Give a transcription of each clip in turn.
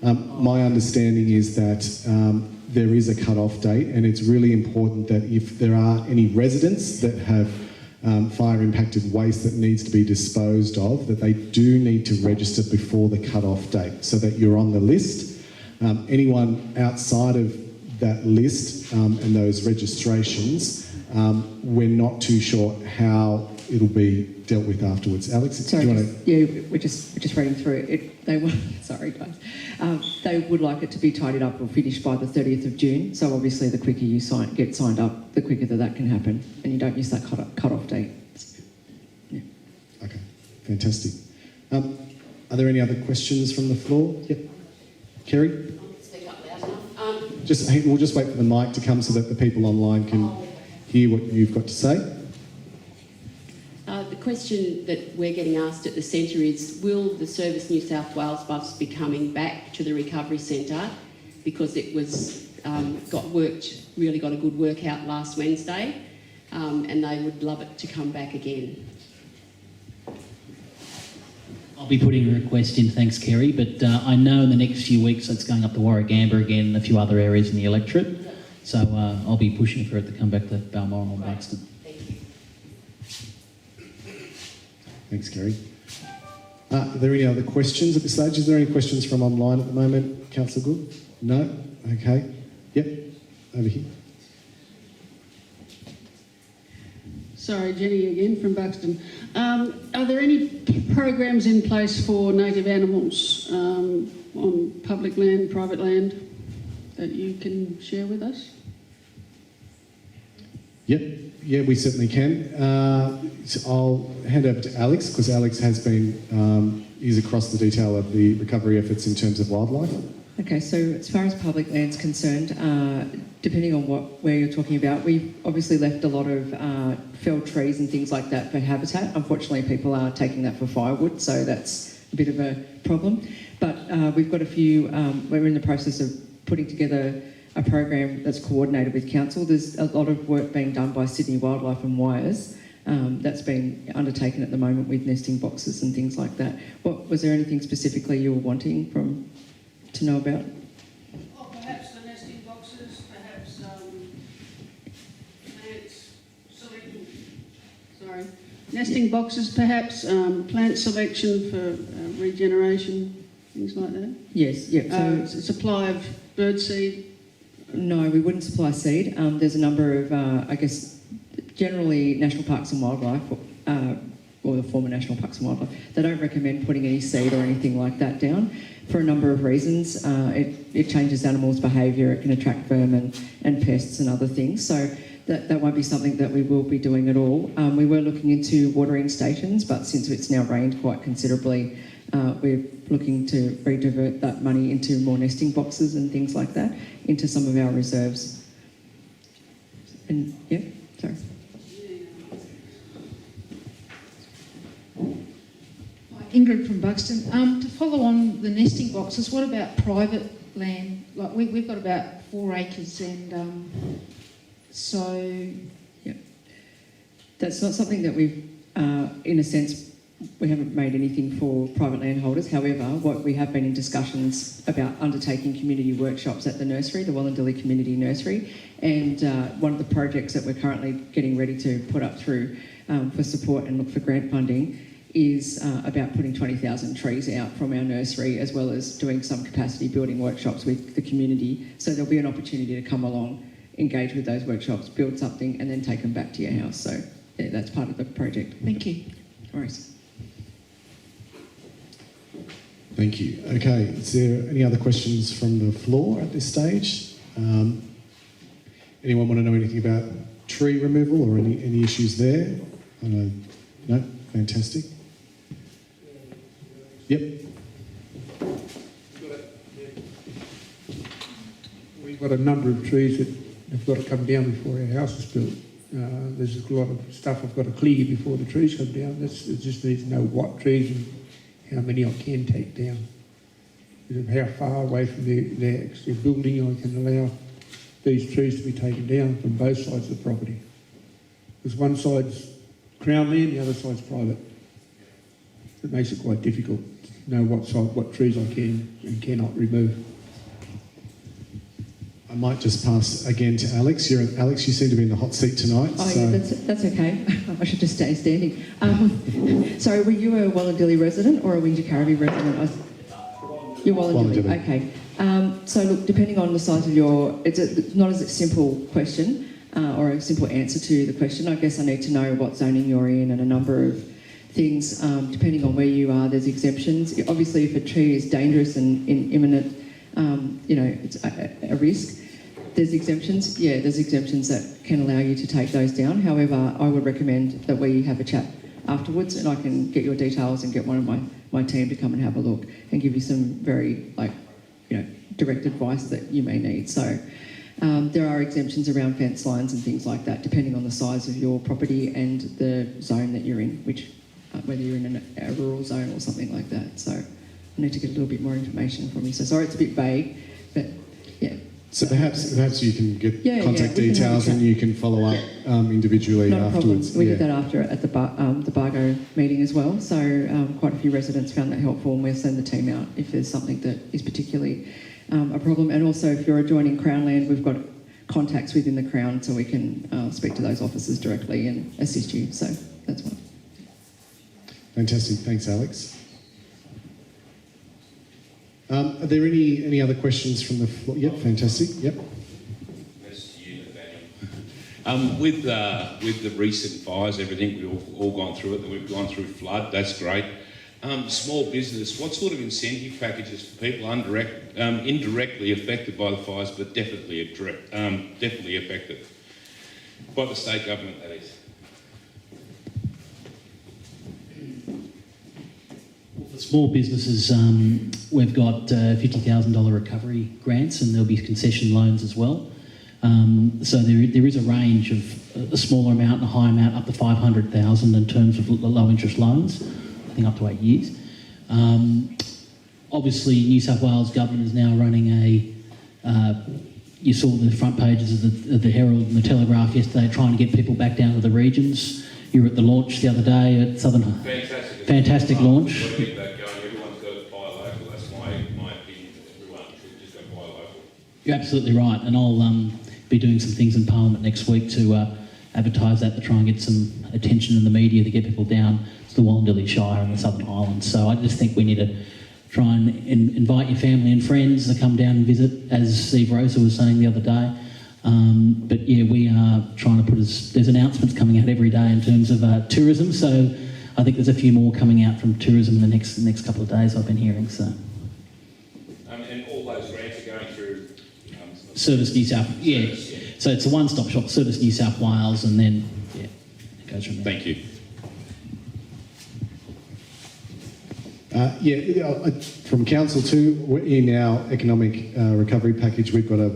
My understanding is that there is a cut-off date, and it's really important that if there are any residents that have fire-impacted waste that needs to be disposed of, that they do need to register before the cut-off date so that you're on the list. Anyone outside of that list and those registrations, we're not too sure how it'll be dealt with afterwards. Alex, sorry, do you want to... Yeah, we're just reading through it. They want, sorry guys, they would like it to be tidied up or finished by the 30th of June. So obviously, the quicker you get signed up, the quicker that can happen, and you don't miss that cut-off date. Yeah. Okay, fantastic. Are there any other questions from the floor? Yep. Kerry? Speak up loud enough. We'll just wait for the mic to come so that the people online can hear what you've got to say. The question that we're getting asked at the centre is, will the Service New South Wales bus be coming back to the recovery centre, because it was really got a good workout last Wednesday, and they would love it to come back again. I'll be putting a request in, thanks Kerry, but I know in the next few weeks it's going up to Warragamba again and a few other areas in the electorate, so I'll be pushing for it to come back to Balmoral and Buxton. Thanks, Kerry. Are there any other questions at this stage? Is there any questions from online at the moment? Councillor Good? No? Okay. Yep. Over here. Sorry, Jenny again from Buxton. Are there any programs in place for native animals on public land, private land, that you can share with us? Yep. Yeah, we certainly can. So I'll hand over to Alex, because Alex has been, is across the detail of the recovery efforts in terms of wildlife. Okay, so as far as public land's concerned, depending on where you're talking about, we've obviously left a lot of felled trees and things like that for habitat. Unfortunately, people are taking that for firewood, so that's a bit of a problem. But we've got a few, we're in the process of putting together a program that's coordinated with council. There's a lot of work being done by Sydney Wildlife and Wires that's been undertaken at the moment with nesting boxes and things like that. Was there anything specifically you were wanting to know about? Oh, perhaps the nesting boxes, perhaps plants selection. Sorry, nesting boxes, perhaps plant selection for regeneration, things like that. Yes. Yep. So supply of birdseed. No, we wouldn't supply seed. There's a number of, I guess, generally National Parks and Wildlife, or the former National Parks and Wildlife, they don't recommend putting any seed or anything like that down for a number of reasons. It changes animals' behaviour, it can attract vermin and pests and other things. So that won't be something that we will be doing at all. We were looking into watering stations, but since it's now rained quite considerably, we're looking to redivert that money into more nesting boxes and things like that, into some of our reserves. And yeah, sorry. Ingrid from Buxton. To follow on the nesting boxes, what about private land? Like we've got about 4 acres, and so yeah, that's not something that we've, in a sense, we haven't made anything for private landholders. However, what we have been in discussions about undertaking community workshops at the nursery, the Wallandilly Community Nursery, and one of the projects that we're currently getting ready to put up through for support and look for grant funding is about putting 20,000 trees out from our nursery, as well as doing some capacity building workshops with the community. So there'll be an opportunity to come along, engage with those workshops, build something, and then take them back to your house. So yeah, that's part of the project. thank you. All right. Thank you. Okay, is there any other questions from the floor at this stage? Anyone want to know anything about tree removal or any issues there? No? Fantastic. Yep. We've got a number of trees that have got to come down before our house is built. There's a lot of stuff I've got to clear before the trees come down. It just needs to know what trees and how many I can take down. And how far away from their actual building I can allow these trees to be taken down from both sides of the property. Because one side's Crown land, the other side's private. It makes it quite difficult know what trees I can and cannot remove. I might just pass again to Alex. Alex, you seem to be in the hot seat tonight. Oh, so. yeah, that's okay. I should just stay standing. Sorry, were you a Wallandilly resident or a Wingecarribee resident? You're Wallandilly. Wallandilly. Okay. So look, depending on the size of it's not as a simple question or a simple answer to the question. I guess I need to know what zoning you're in and a number of things. Depending on where you are, there's exemptions. Obviously, if a tree is dangerous and imminent, it's a risk. There's exemptions. Yeah, there's exemptions that can allow you to take those down. However, I would recommend that we have a chat afterwards, and I can get your details and get one of my team to come and have a look and give you some very direct advice that you may need. So there are exemptions around fence lines and things like that, depending on the size of your property and the zone that you're in, which whether you're in a rural zone or something like that. So I need to get a little bit more information from you. So sorry, it's a bit vague, but yeah. So perhaps you can get contact we can details and you can follow up individually Not afterwards. A problem. We did that after at the Bargo meeting as well. So quite a few residents found that helpful, and we'll send the team out if there's something that is particularly a problem. And also, if you're adjoining Crown land, we've got contacts within the Crown, so we can speak to those officers directly and assist you. So that's one. Fantastic. Thanks, Alex. Are there any other questions from the floor? Yep, fantastic. Yep. That's to you, Nathaniel. With the recent fires, everything, we've all gone through it, that we've gone through flood, that's great. Small business, what sort of incentive packages for people indirectly affected by the fires, but definitely affected by the state government, that is? For small businesses, we've got $50,000 recovery grants, and there'll be concession loans as well. So there is a range of a smaller amount and a high amount, up to $500,000 in terms of low interest loans, I think up to 8 years. Obviously, New South Wales government is now running you saw the front pages of the Herald and the Telegraph yesterday, trying to get people back down to the regions. You were at the launch the other day at Southern. Fantastic launch. Got to get that going. Everyone's got to buy local. That's my opinion. Everyone should just go buy local. You're absolutely right, and I'll be doing some things in Parliament next week to advertise that, to try and get some attention in the media to get people down to the Wallandilly Shire and the Southern Islands. So I just think we need to try and invite your family and friends to come down and visit, as Steve Rosa was saying the other day. But yeah, we are trying to there's announcements coming out every day in terms of tourism, so I think there's a few more coming out from tourism in the next couple of days, I've been hearing. So. And all those grants are going through... Service New South... Yeah. So it's a one-stop shop, Service New South Wales, and then, yeah, it goes from there. Thank you. From Council too, in our economic recovery package, we've got a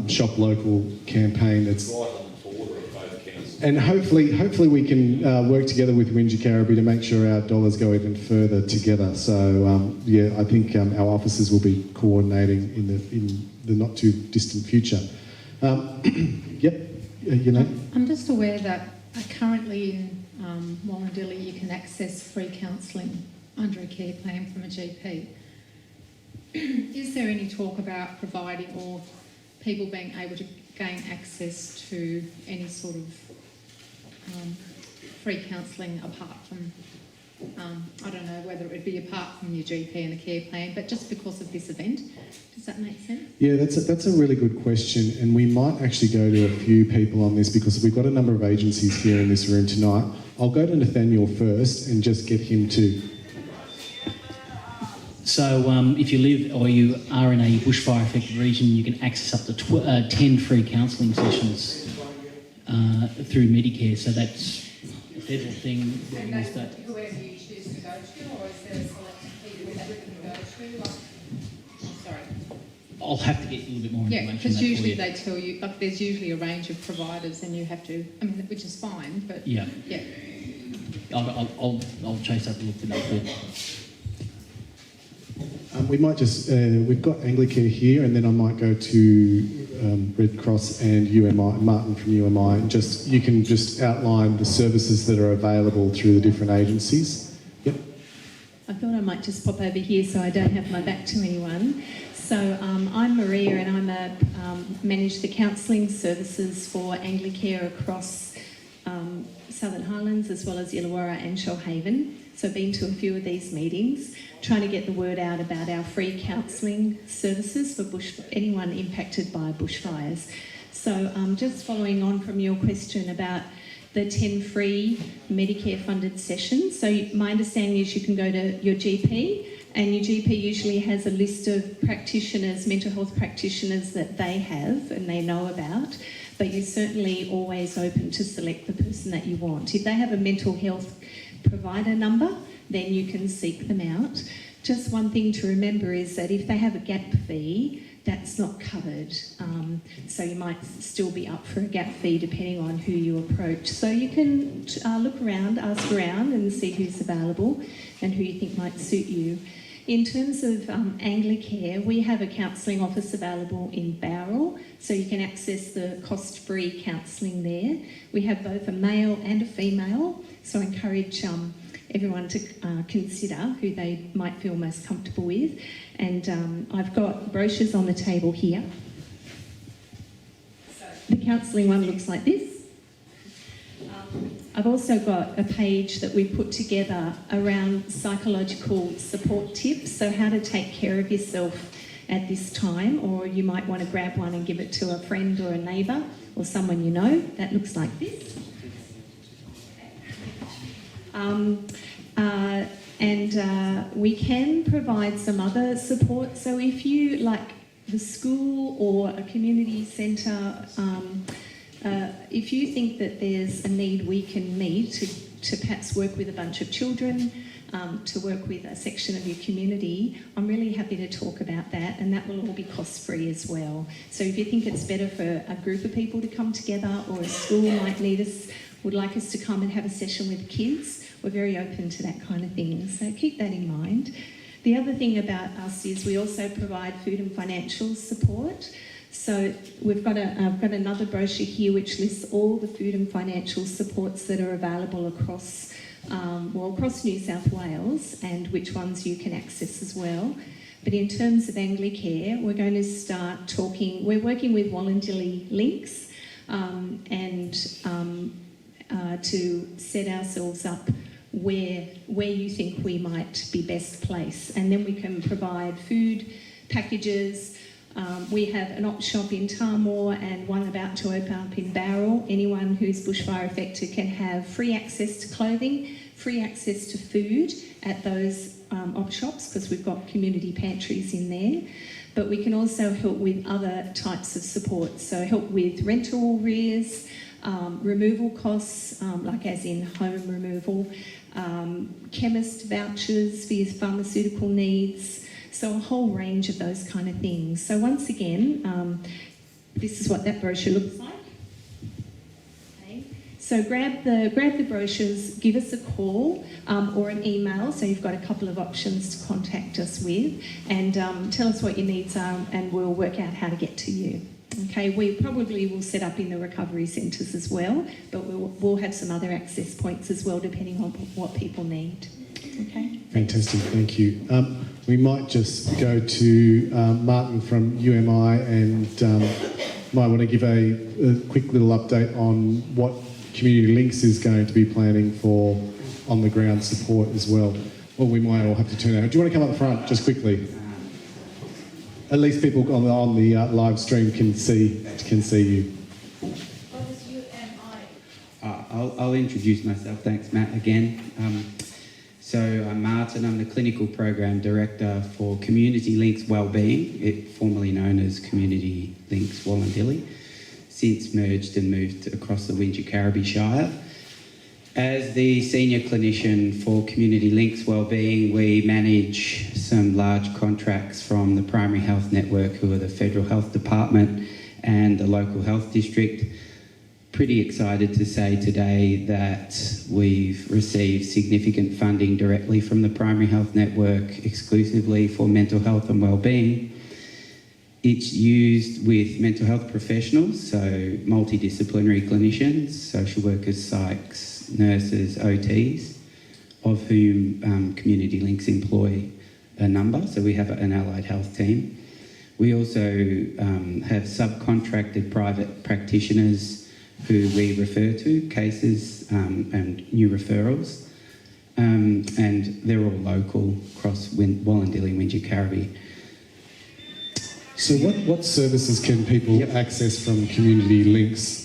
shop local campaign that's... Right on the border of both councils. And hopefully we can work together with Wingecarribee to make sure our dollars go even further together. So I think our officers will be coordinating in the not too distant future. I'm just aware that currently in Wallandilly you can access free counselling under a care plan from a GP. Is there any talk about providing or people being able to gain access to any sort of free counselling apart from, I don't know whether it would be apart from your GP and a care plan, but just because of this event? Does that make sense? Yeah, that's a really good question, and we might actually go to a few people on this because we've got a number of agencies here in this room tonight. I'll go to Nathaniel first and just get him to... So if you live or you are in a bushfire affected region, you can access up to 10 free counselling sessions through Medicare. So that's a federal thing. And that's whoever you choose to go to, or is there a select people that you can go to? Sorry. I'll have to get you a little bit more information. Yeah, because usually they tell you, like, there's usually a range of providers and you have to, which is fine, but yeah. I'll chase that and look it up there. We might just, we've got Anglicare here, and then I might go to Red Cross and UMI, Martin from UMI, and you can just outline the services that are available through the different agencies. Yep. I thought I might just pop over here so I don't have my back to anyone. So I'm Maria and I'm manage the counselling services for Anglicare across Southern Highlands as well as Illawarra and Shoalhaven. So I've been to a few of these meetings, trying to get the word out about our free counselling services for anyone impacted by bushfires. So just following on from your question about the 10 free Medicare funded sessions. So my understanding is you can go to your GP and your GP usually has a list of practitioners, mental health practitioners that they have and they know about, but you're certainly always open to select the person that you want. If they have a mental health provider number, then you can seek them out. Just one thing to remember is that if they have a gap fee, that's not covered. So you might still be up for a gap fee depending on who you approach. So you can look around, ask around and see who's available and who you think might suit you. In terms of Anglicare, we have a counselling office available in Bowral, so you can access the cost-free counselling there. We have both a male and a female, so I encourage everyone to consider who they might feel most comfortable with. And I've got brochures on the table here. So the counselling one looks like this. I've also got a page that we put together around psychological support tips, so how to take care of yourself at this time, or you might want to grab one and give it to a friend or a neighbour or someone you know. That looks like this. We can provide some other support. So if you, like the school or a community centre, if you think that there's a need we can meet to perhaps work with a bunch of children, to work with a section of your community, I'm really happy to talk about that, and that will all be cost-free as well. So if you think it's better for a group of people to come together, or a school would like us to come and have a session with kids, we're very open to that kind of thing. So keep that in mind. The other thing about us is we also provide food and financial support. So I've got another brochure here which lists all the food and financial supports that are available across New South Wales, and which ones you can access as well. But in terms of Anglicare, we're going to start talking. We're working with Wallandilly Links to set ourselves up where you think we might be best placed, and then we can provide food packages. We have an op shop in Tarmore and one about to open up in Bowral. Anyone who's bushfire affected can have free access to clothing, free access to food at those op shops, because we've got community pantries in there. But we can also help with other types of support, so help with rental arrears, removal costs, like as in home removal, chemist vouchers for your pharmaceutical needs, so a whole range of those kind of things. So once again, this is what that brochure looks like. Okay. So grab the brochures, give us a call or an email, so you've got a couple of options to contact us with, and tell us what your needs are, and we'll work out how to get to you. Okay, we probably will set up in the recovery centres as well, but we'll have some other access points as well, depending on what people need. Okay. Fantastic, thank you. We might just go to Martin from UMI, and might want to give a quick little update on what Community Links is going to be planning for on-the-ground support as well. Well, we might all have to turn out. Do you want to come up the front, just quickly? At least people on the live stream can see you. What is UMI? I'll introduce myself. Thanks, Matt, again. So I'm Martin. I'm the Clinical Program Director for Community Links Wellbeing, formerly known as Community Links Wallandilly, since merged and moved across the Wingecarribee Shire. As the senior clinician for Community Links Wellbeing, we manage some large contracts from the Primary Health Network, who are the Federal Health Department, and the local health district. Pretty excited to say today that we've received significant funding directly from the Primary Health Network exclusively for mental health and wellbeing. It's used with mental health professionals, so multidisciplinary clinicians, social workers, psychs, nurses, OTs, of whom Community Links employ a number, so we have an allied health team. We also have subcontracted private practitioners who we refer to, cases and new referrals, and they're all local across Wallandilly and Wingecarribee. So what services can people access from Community Links?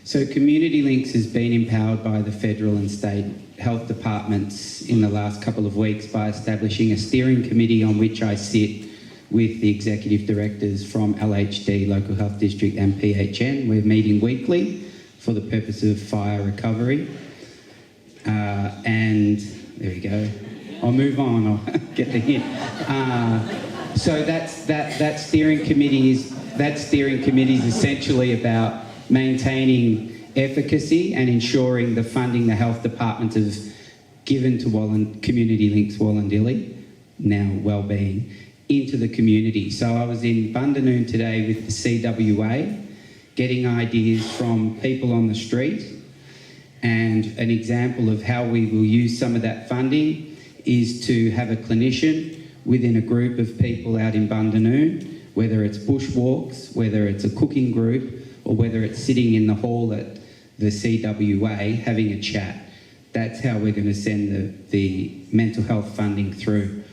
So Community Links has been empowered by the federal and state health departments in the last couple of weeks by establishing a steering committee on which I sit with the executive directors from LHD, Local Health District, and PHN. We're meeting weekly for the purpose of fire recovery. And there we go. I'll move on, I'll get the hint. So that steering committee is essentially about maintaining efficacy and ensuring the funding the health department has given to Community Links Wallandilly, now Wellbeing, into the community. So I was in Bundanoon today with the CWA, getting ideas from people on the street, and an example of how we will use some of that funding is to have a clinician within a group of people out in Bundanoon, whether it's bushwalks, whether it's a cooking group, or whether it's sitting in the hall at the CWA having a chat. That's how we're going to send the mental health funding through.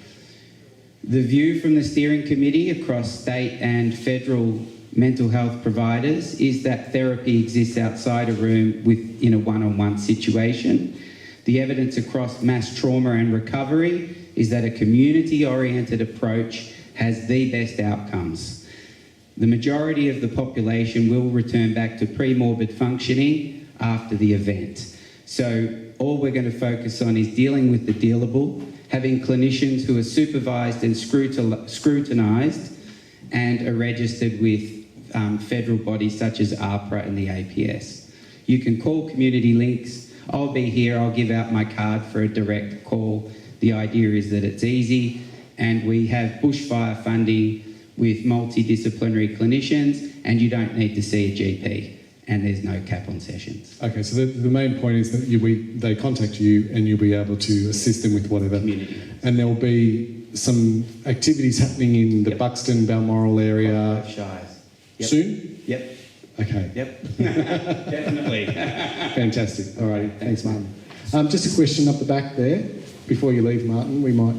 The view from the steering committee across state and federal mental health providers is that therapy exists outside a room in a one-on-one situation. The evidence across mass trauma and recovery is that a community-oriented approach has the best outcomes. The majority of the population will return back to pre-morbid functioning after the event. So all we're going to focus on is dealing with the dealable, having clinicians who are supervised and scrutinised and are registered with federal bodies such as AHPRA and the APS. You can call Community Links. I'll be here. I'll give out my card for a direct call. The idea is that it's easy, and we have bushfire funding with multidisciplinary clinicians, and you don't need to see a GP, and there's no cap on sessions. Okay, so the main point is that they contact you and you'll be able to assist them with whatever. Community. And there'll be some activities happening in the Buxton, Balmoral area Shires. soon? Yep. Okay. Yep. Definitely. Fantastic. All right, thanks, Martin. Just a question up the back there. Before you leave, Martin, we might...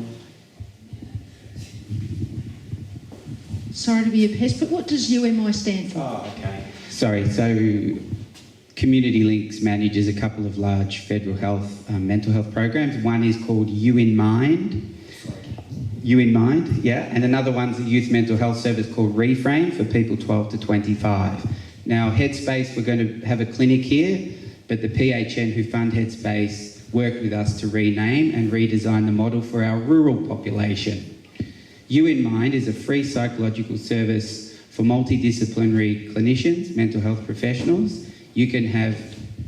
Sorry to be a pest, but what does UMI stand for? Oh, okay. Sorry, so Community Links manages a couple of large federal health, mental health programs. One is called You in Mind. You in Mind, yeah. And another one's a youth mental health service called Reframe for people 12 to 25. Now, Headspace, we're going to have a clinic here, but the PHN who fund Headspace worked with us to rename and redesign the model for our rural population. You in Mind is a free psychological service for multidisciplinary clinicians, mental health professionals. You can have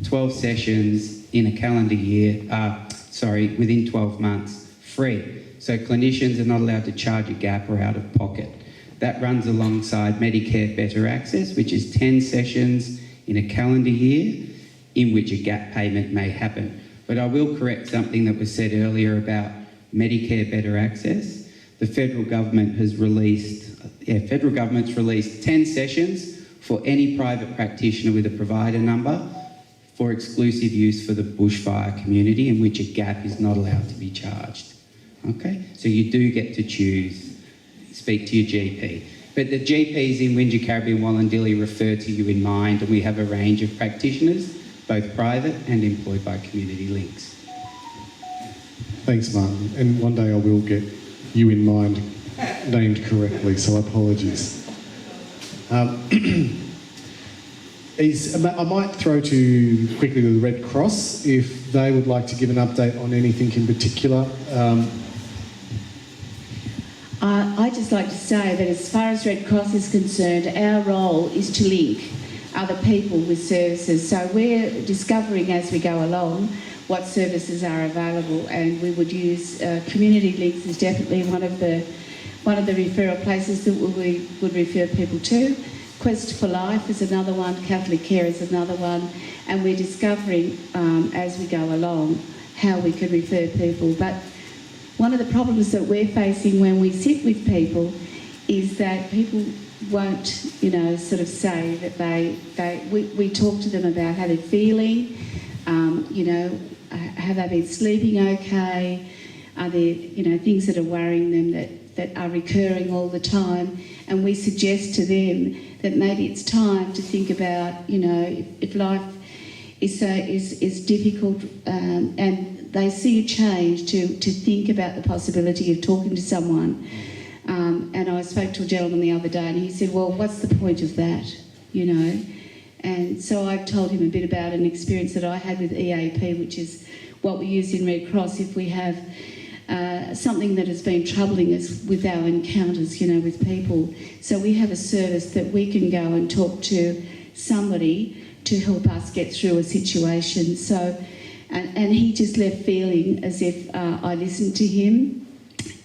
12 sessions in a calendar year, within 12 months, free. So clinicians are not allowed to charge a gap or out of pocket. That runs alongside Medicare Better Access, which is 10 sessions in a calendar year in which a gap payment may happen. But I will correct something that was said earlier about Medicare Better Access. The federal government has released, federal government's released 10 sessions for any private practitioner with a provider number for exclusive use for the bushfire community, in which a gap is not allowed to be charged. Okay, so you do get to choose, speak to your GP. But the GPs in Wingecarribee and Wallandilly refer to You in Mind, and we have a range of practitioners, both private and employed by Community Links. Thanks, Martin. And one day I will get You in Mind named correctly, so apologies. I might throw quickly to the Red Cross if they would like to give an update on anything in particular. I'd just like to say that as far as Red Cross is concerned, our role is to link other people with services. So we're discovering as we go along what services are available, and we would use Community Links is definitely one of the referral places that we would refer people to. Quest for Life is another one, Catholic Care is another one, and we're discovering as we go along how we could refer people. But one of the problems that we're facing when we sit with people is that people won't, you know, sort of say that we talk to them about how they're feeling, you know, have they been sleeping okay, are there, you know, things that are worrying them that are recurring all the time, and we suggest to them that maybe it's time to think about, you know, if life is difficult and they see a change, to think about the possibility of talking to someone. And I spoke to a gentleman the other day and he said, well, what's the point of that, you know? And so I've told him a bit about an experience that I had with EAP, which is what we use in Red Cross if we have something that has been troubling us with our encounters, you know, with people. So we have a service that we can go and talk to somebody to help us get through a situation. So, and he just left feeling as if I listened to him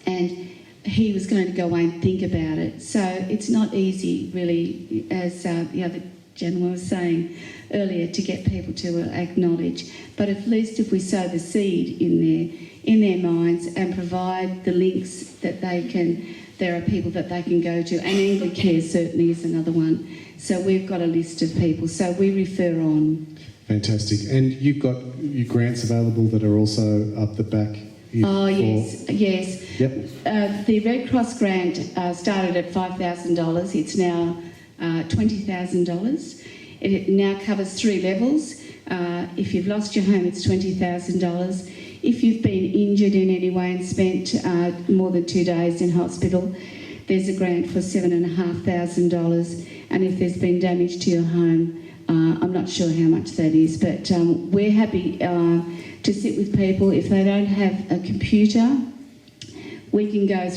and he was going to go away and think about it. So it's not easy, really, as the other gentleman was saying earlier, to get people to acknowledge. But at least if we sow the seed in their minds and provide the links that they can, there are people that they can go to, and Anglicare certainly is another one. So we've got a list of people, so we refer on. Fantastic. And you've got your grants available that are also up the back. Yes. Yep. The Red Cross grant started at $5,000. It's now $20,000. It now covers 3 levels. If you've lost your home, it's $20,000. If you've been injured in any way and spent more than 2 days in hospital, there's a grant for $7,500. And if there's been damage to your home, I'm not sure how much that is, but we're happy to sit with people. If they don't have a computer, we can go